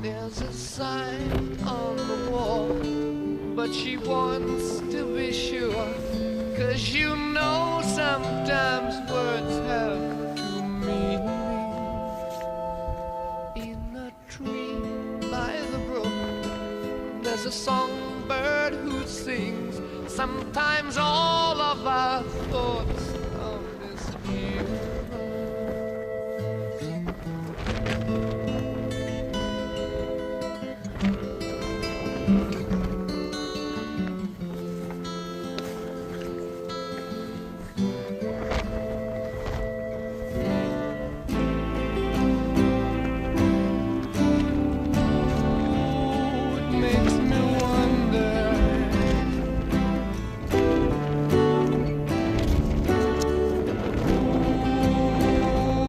There's a sign on the wall, but she wants to be sure, 'cause you know sometimes words have two meanings. In a tree by the brook, there's a songbird who sings. Sometimes all of our thoughts are miscued.